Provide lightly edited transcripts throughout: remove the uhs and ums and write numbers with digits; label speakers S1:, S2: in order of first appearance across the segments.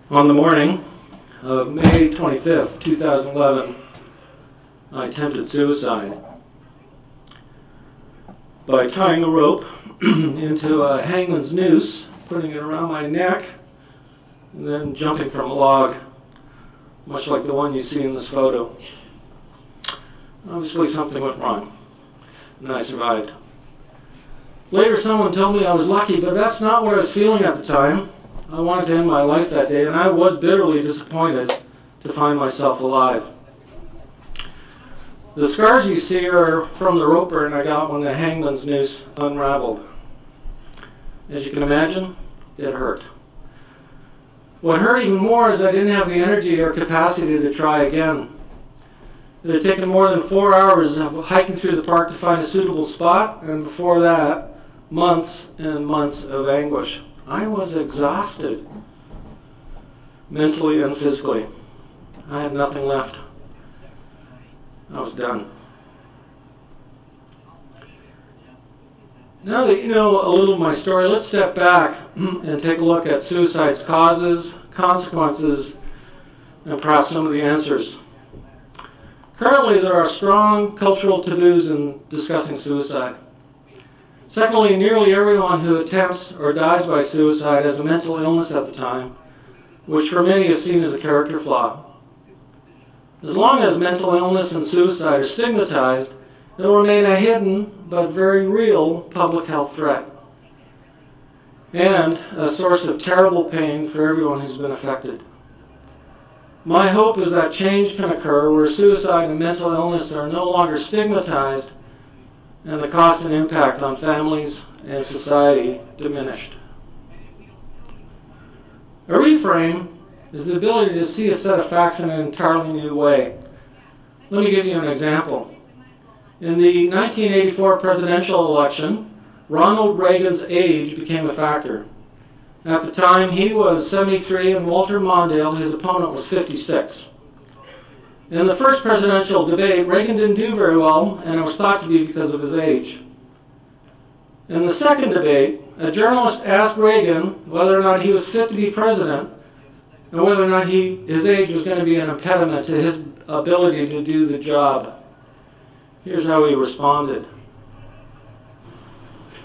S1: On the morning of May 25th, 2011, I attempted suicide by tying a rope into a hangman's noose, putting it around my neck, and then jumping from a log, much like the one you see in this photo. Obviously something went wrong, and I survived. Later someone told me I was lucky, but that's not what I was feeling at the time. I wanted to end my life that day, and I was bitterly disappointed to find myself alive. The scars you see are from the rope burn I got when the hangman's noose unraveled. As you can imagine, it hurt. What hurt even more is I didn't have the energy or capacity to try again. It had taken more than 4 hours of hiking through the park to find a suitable spot, and before that, months and months of anguish. I was exhausted, mentally and physically. I had nothing left. I was done. Now that you know a little of my story, let's step back and take a look at suicide's causes, consequences, and perhaps some of the answers. Currently, there are strong cultural taboos in discussing suicide. Secondly, nearly everyone who attempts or dies by suicide has a mental illness at the time, which for many is seen as a character flaw. As long as mental illness and suicide are stigmatized, it will remain a hidden but very real public health threat, and a source of terrible pain for everyone who's been affected. My hope is that change can occur where suicide and mental illness are no longer stigmatized and the cost and impact on families and society diminished. A reframe is the ability to see a set of facts in an entirely new way. Let me give you an example. In the 1984 presidential election, Ronald Reagan's age became a factor. At the time, he was 73 and Walter Mondale, his opponent, was 56. In the first presidential debate, Reagan didn't do very well, and it was thought to be because of his age. In the second debate, a journalist asked Reagan whether or not he was fit to be president, and whether or not his age was going to be an impediment to his ability to do the job. Here's how he responded.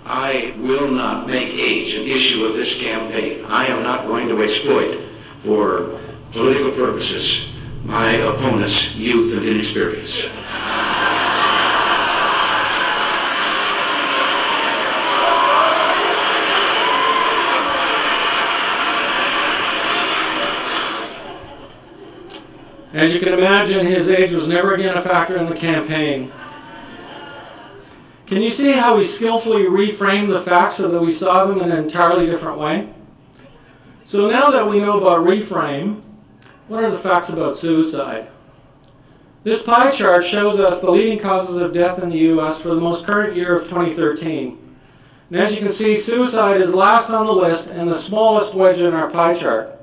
S2: I will not make age an issue of this campaign. I am not going to exploit, for political purposes, my opponent's youth and inexperience.
S1: As you can imagine, his age was never again a factor in the campaign. Can you see how we skillfully reframed the facts so that we saw them in an entirely different way? So now that we know about reframe, what are the facts about suicide? This pie chart shows us the leading causes of death in the U.S. for the most current year of 2013. And as you can see, suicide is last on the list and the smallest wedge in our pie chart.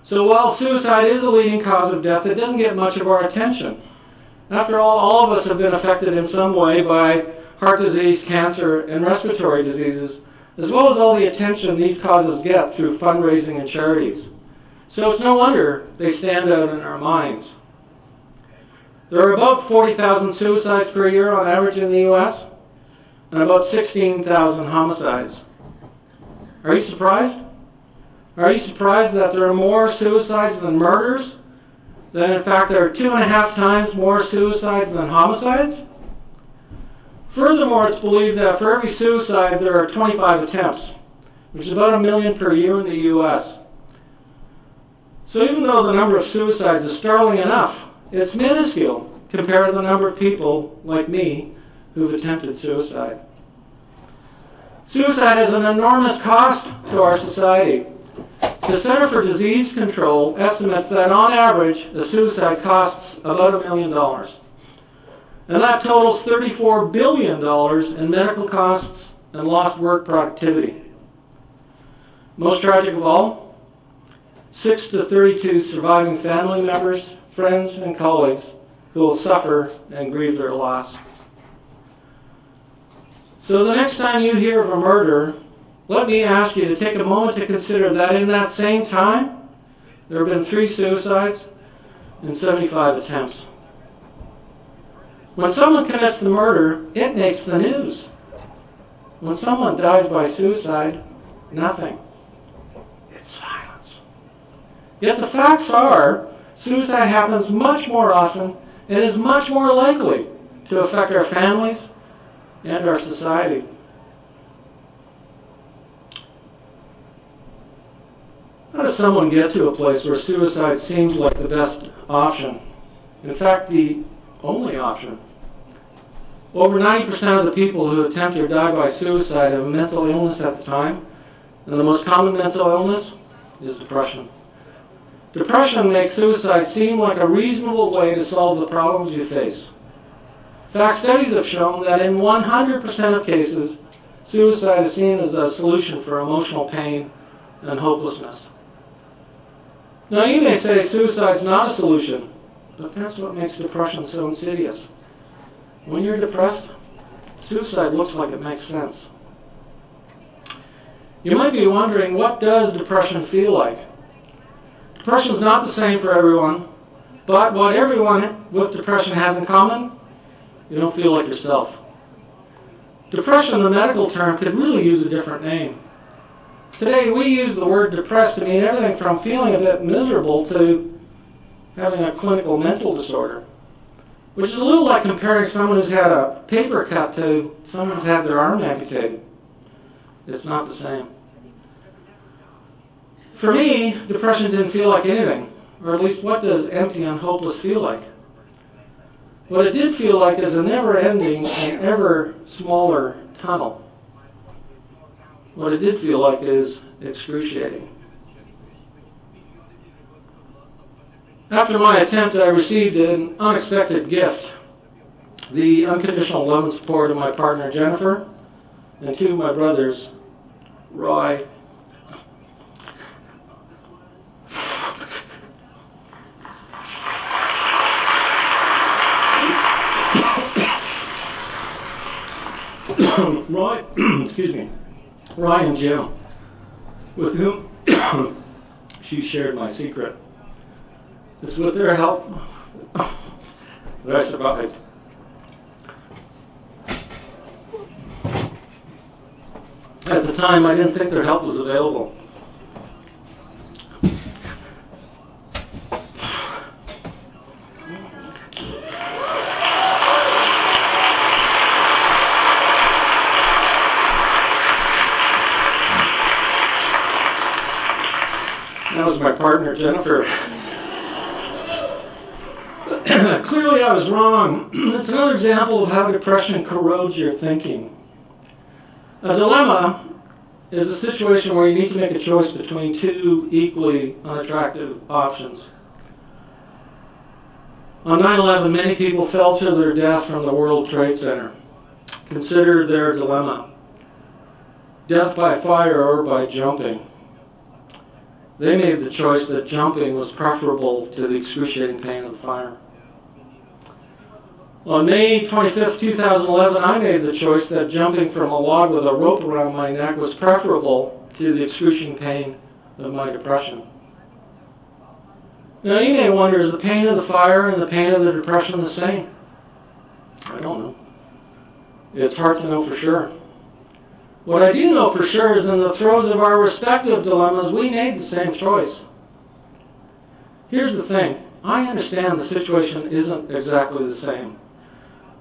S1: So while suicide is a leading cause of death, it doesn't get much of our attention. After all of us have been affected in some way by heart disease, cancer, and respiratory diseases, as well as all the attention these causes get through fundraising and charities. So it's no wonder they stand out in our minds. There are about 40,000 suicides per year on average in the U.S., and about 16,000 homicides. Are you surprised? Are you surprised that there are more suicides than murders? That in fact there are 2.5 times more suicides than homicides? Furthermore, it's believed that for every suicide there are 25 attempts, which is about 1 million per year in the U.S. So even though the number of suicides is startling enough, it's minuscule compared to the number of people like me who've attempted suicide. Suicide has an enormous cost to our society. The Center for Disease Control estimates that on average a suicide costs about $1 million. And that totals $34 billion in medical costs and lost work productivity. Most tragic of all, 6 to 32 surviving family members, friends, and colleagues who will suffer and grieve their loss. So the next time you hear of a murder, let me ask you to take a moment to consider that in that same time, There have been 3 suicides and 75 attempts. When someone commits the murder, it makes the news. When someone dies by suicide, nothing. It's silence. Yet the facts are, suicide happens much more often and is much more likely to affect our families and our society. How does someone get to a place where suicide seems like the best option? In fact, the only option. Over 90% of the people who attempt or die by suicide have a mental illness at the time, and the most common mental illness is depression. Depression makes suicide seem like a reasonable way to solve the problems you face. In fact, studies have shown that in 100% of cases, suicide is seen as a solution for emotional pain and hopelessness. Now, you may say suicide is not a solution, but that's what makes depression so insidious. When you're depressed, suicide looks like it makes sense. You might be wondering, what does depression feel like? Depression is not the same for everyone, but what everyone with depression has in common, you don't feel like yourself. Depression, the medical term, could really use a different name. Today we use the word depressed to mean everything from feeling a bit miserable to having a clinical mental disorder, which is a little like comparing someone who's had a paper cut to someone who's had their arm amputated. It's not the same. For me, depression didn't feel like anything, or at least what does empty and hopeless feel like? What it did feel like is a never-ending and ever smaller tunnel. What it did feel like is excruciating. After my attempt, I received an unexpected gift: the unconditional love and support of my partner Jennifer and 2 of my brothers, Roy Roy and Jim, with whom she shared my secret. It's with their help that I survived. At the time, I didn't think their help was available. That was my partner, Jennifer. Clearly I was wrong. It's another example of how depression corrodes your thinking. A dilemma is a situation where you need to make a choice between 2 equally unattractive options. On 9/11, many people fell to their death from the World Trade Center. Consider their dilemma: death by fire or by jumping. They made the choice that jumping was preferable to the excruciating pain of the fire. On May 25, 2011, I made the choice that jumping from a log with a rope around my neck was preferable to the excruciating pain of my depression. Now you may wonder, is the pain of the fire and the pain of the depression the same? I don't know. It's hard to know for sure. What I do know for sure is in the throes of our respective dilemmas, we made the same choice. Here's the thing. I understand the situation isn't exactly the same.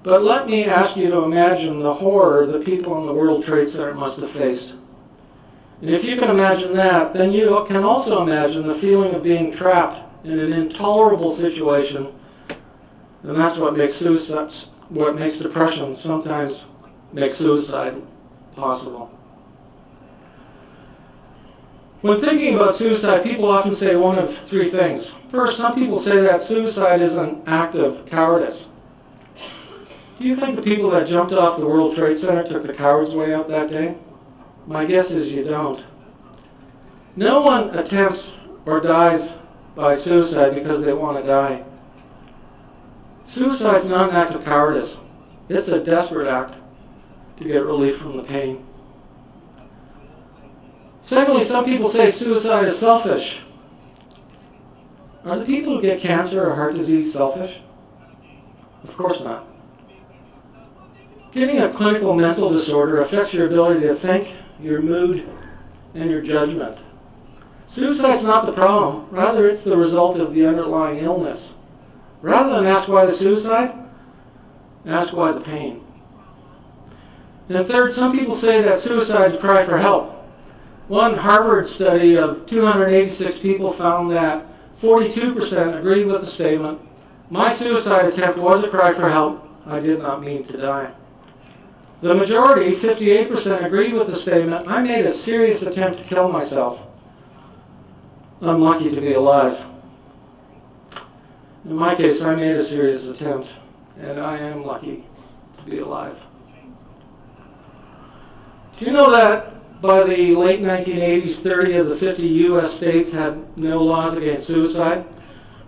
S1: But let me ask you to imagine the horror that people in the World Trade Center must have faced. And if you can imagine that, then you can also imagine the feeling of being trapped in an intolerable situation. And that's what makes depression sometimes make suicide possible. When thinking about suicide, people often say one of 3 things. First, some people say that suicide is an act of cowardice. Do you think the people that jumped off the World Trade Center took the coward's way out that day? My guess is you don't. No one attempts or dies by suicide because they want to die. Suicide is not an act of cowardice. It's a desperate act to get relief from the pain. Secondly, some people say suicide is selfish. Are the people who get cancer or heart disease selfish? Of course not. Getting a clinical mental disorder affects your ability to think, your mood, and your judgment. Suicide's not the problem. Rather, it's the result of the underlying illness. Rather than ask why the suicide, ask why the pain. And third, some people say that suicide's a cry for help. One Harvard study of 286 people found that 42% agreed with the statement, "My suicide attempt was a cry for help. I did not mean to die." The majority, 58%, agreed with the statement, "I made a serious attempt to kill myself. I'm lucky to be alive." In my case, I made a serious attempt, and I am lucky to be alive. Do you know that by the late 1980s, 30 of the 50 U.S. states had no laws against suicide?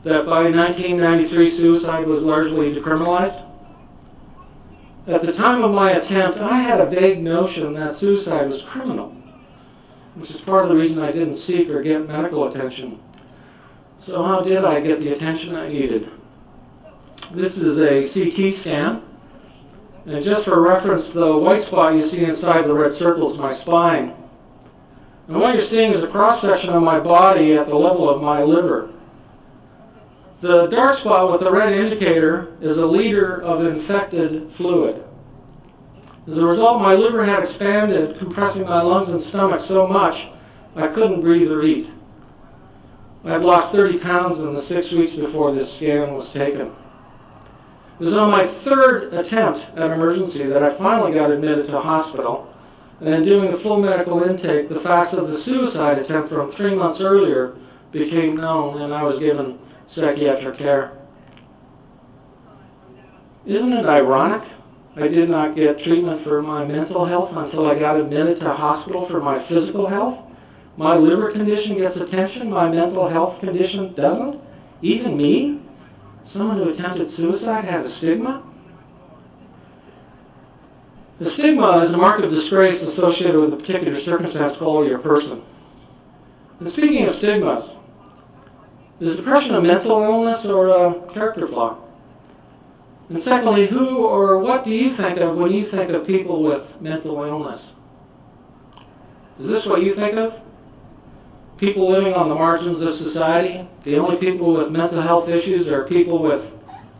S1: That by 1993, suicide was largely decriminalized? At the time of my attempt, I had a vague notion that suicide was criminal, which is part of the reason I didn't seek or get medical attention. So how did I get the attention I needed? This is a CT scan. And just for reference, the white spot you see inside the red circle is my spine. And what you're seeing is a cross-section of my body at the level of my liver. The dark spot with the red indicator is a liter of infected fluid. As a result, my liver had expanded, compressing my lungs and stomach so much I couldn't breathe or eat. I had lost 30 pounds in the 6 weeks before this scan was taken. It was on my third attempt at emergency that I finally got admitted to a hospital, and in doing a full medical intake, the facts of the suicide attempt from 3 months earlier became known, and I was given psychiatric care. Isn't it ironic? I did not get treatment for my mental health until I got admitted to a hospital for my physical health. My liver condition gets attention, my mental health condition doesn't. Even me, someone who attempted suicide, had a stigma. The stigma is a mark of disgrace associated with a particular circumstance, quality, or person. And speaking of stigmas, is depression a mental illness or a character flaw? And secondly, who or what do you think of when you think of people with mental illness? Is this what you think of? People living on the margins of society? The only people with mental health issues are people with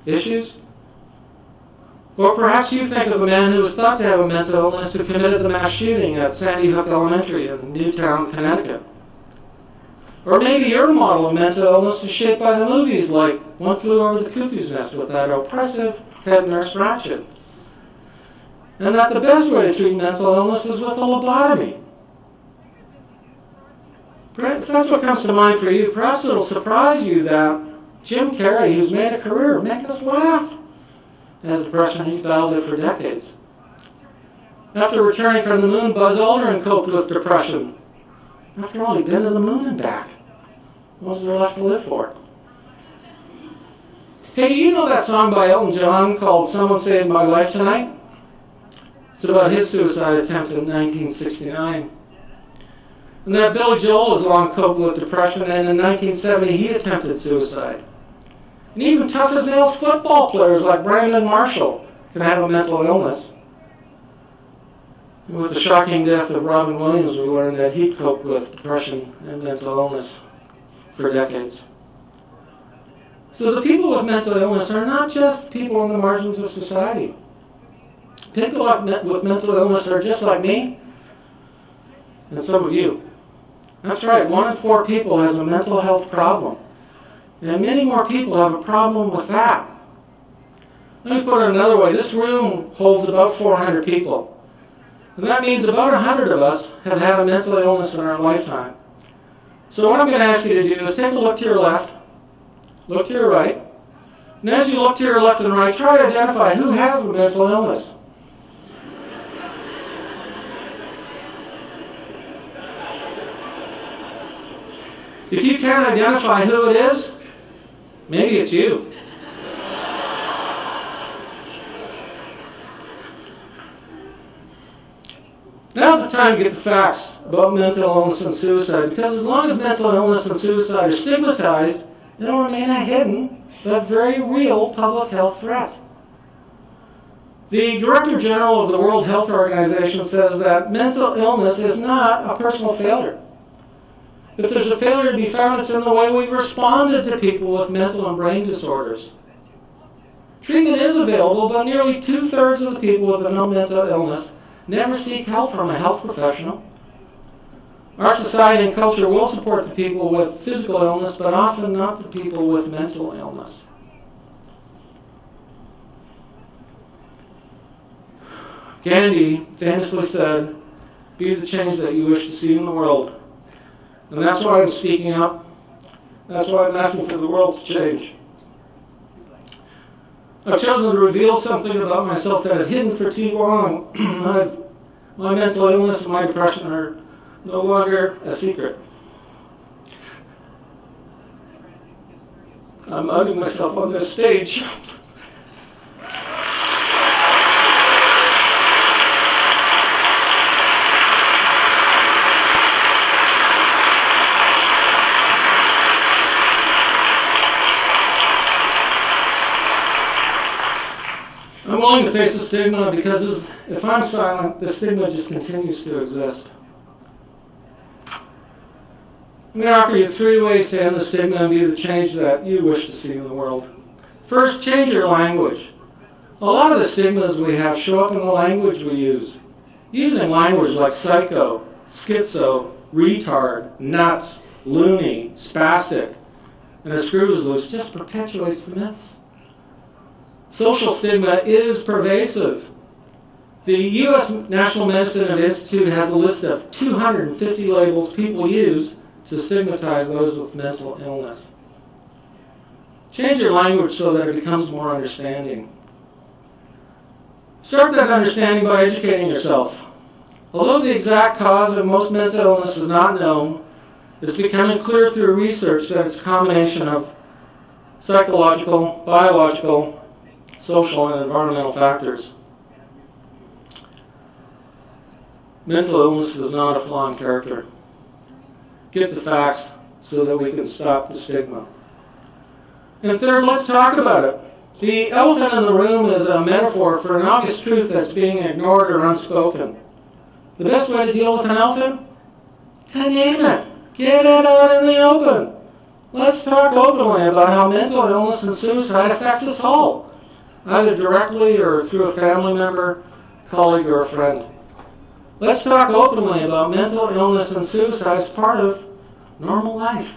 S1: issues? Or perhaps you think of a man who was thought to have a mental illness who committed the mass shooting at Sandy Hook Elementary in Newtown, Connecticut. Or maybe your model of mental illness is shaped by the movies like One Flew Over the Cuckoo's Nest with that oppressive head nurse Ratched. And that the best way to treat mental illness is with a lobotomy. If that's what comes to mind for you, perhaps it'll surprise you that Jim Carrey, who's made a career of making us laugh, has depression. He's battled it for decades. After returning from the moon, Buzz Aldrin coped with depression. After all, he'd been to the moon and back. What was there left to live for? Hey, do you know that song by Elton John called Someone Saved My Life Tonight? It's about his suicide attempt in 1969. And that Billy Joel has long coped with depression, and in 1970 he attempted suicide. And even tough-as-nails football players like Brandon Marshall can have a mental illness. And with the shocking death of Robin Williams, we learned that he coped with depression and mental illness for decades. So the people with mental illness are not just people on the margins of society. People with mental illness are just like me and some of you. That's right, 1 in 4 people has a mental health problem. And many more people have a problem with that. Let me put it another way. This room holds about 400 people. And that means about 100 of us have had a mental illness in our lifetime. So what I'm going to ask you to do is take a look to your left, look to your right, and as you look to your left and right, try to identify who has the mental illness. If you can't identify who it is, maybe it's you. Now's the time to get the facts about mental illness and suicide, because as long as mental illness and suicide are stigmatized it'll remain a hidden but very real public health threat. The Director General of the World Health Organization says that mental illness is not a personal failure. If there's a failure to be found, it's in the way we've responded to people with mental and brain disorders. Treatment is available, but nearly 2/3 of the people with a mental illness never seek help from a health professional. Our society and culture will support the people with physical illness, but often not the people with mental illness. Gandhi famously said, "Be the change that you wish to see in the world." And that's why I'm speaking up. That's why I'm asking for the world to change. I've chosen to reveal something about myself that I've hidden for too long. My mental illness and my depression are no longer a secret. I'm outing myself on this stage. I'm willing to face the stigma because if I'm silent, the stigma just continues to exist. I'm going to offer you 3 ways to end the stigma and be the change that you wish to see in the world. First, change your language. A lot of the stigmas we have show up in the language we use. Using language like psycho, schizo, retard, nuts, loony, spastic, and a screw is loose just perpetuates the myths. Social stigma is pervasive. The U.S. National Medicine Institute has a list of 250 labels people use to stigmatize those with mental illness. Change your language so that it becomes more understanding. Start that understanding by educating yourself. Although the exact cause of most mental illness is not known, it's becoming clear through research that it's a combination of psychological, biological, social, and environmental factors. Mental illness is not a flaw in character. Get the facts so that we can stop the stigma. And third, let's talk about it. The elephant in the room is a metaphor for an obvious truth that's being ignored or unspoken. The best way to deal with an elephant? To name it. Get it out in the open. Let's talk openly about how mental illness and suicide affects us all, either directly or through a family member, colleague, or a friend. Let's talk openly about mental illness and suicide as part of normal life.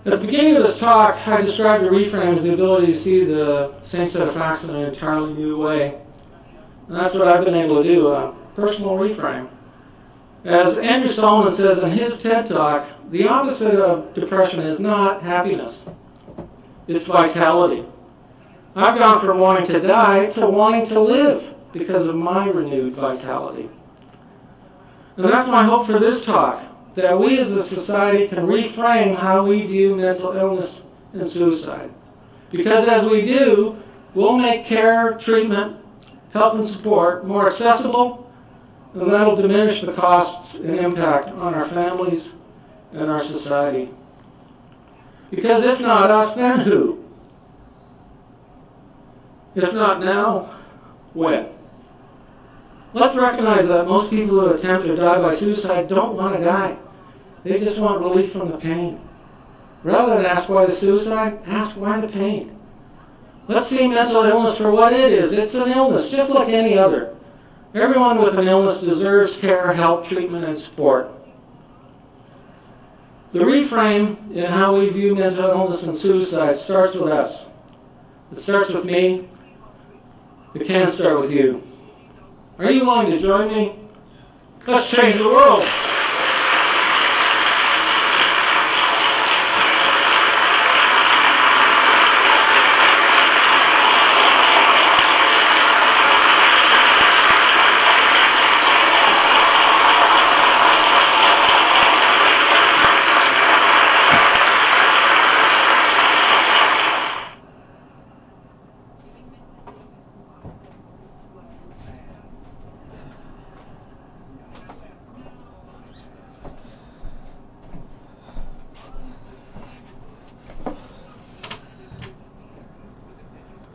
S1: At the beginning of this talk, I described a reframe as the ability to see the same set of facts in an entirely new way. And that's what I've been able to do, a personal reframe. As Andrew Solomon says in his TED Talk, the opposite of depression is not happiness. It's vitality. I've gone from wanting to die to wanting to live because of my renewed vitality. And that's my hope for this talk, that we as a society can reframe how we view mental illness and suicide. Because as we do, we'll make care, treatment, help and support more accessible, and that'll diminish the costs and impact on our families and our society. Because if not us, then who? If not now, when? Let's recognize that most people who attempt to die by suicide don't want to die. They just want relief from the pain. Rather than ask why the suicide, ask why the pain. Let's see mental illness for what it is. It's an illness, just like any other. Everyone with an illness deserves care, help, treatment, and support. The reframe in how we view mental illness and suicide starts with us. It starts with me. It can start with you. Are you willing to join me? Let's change the world.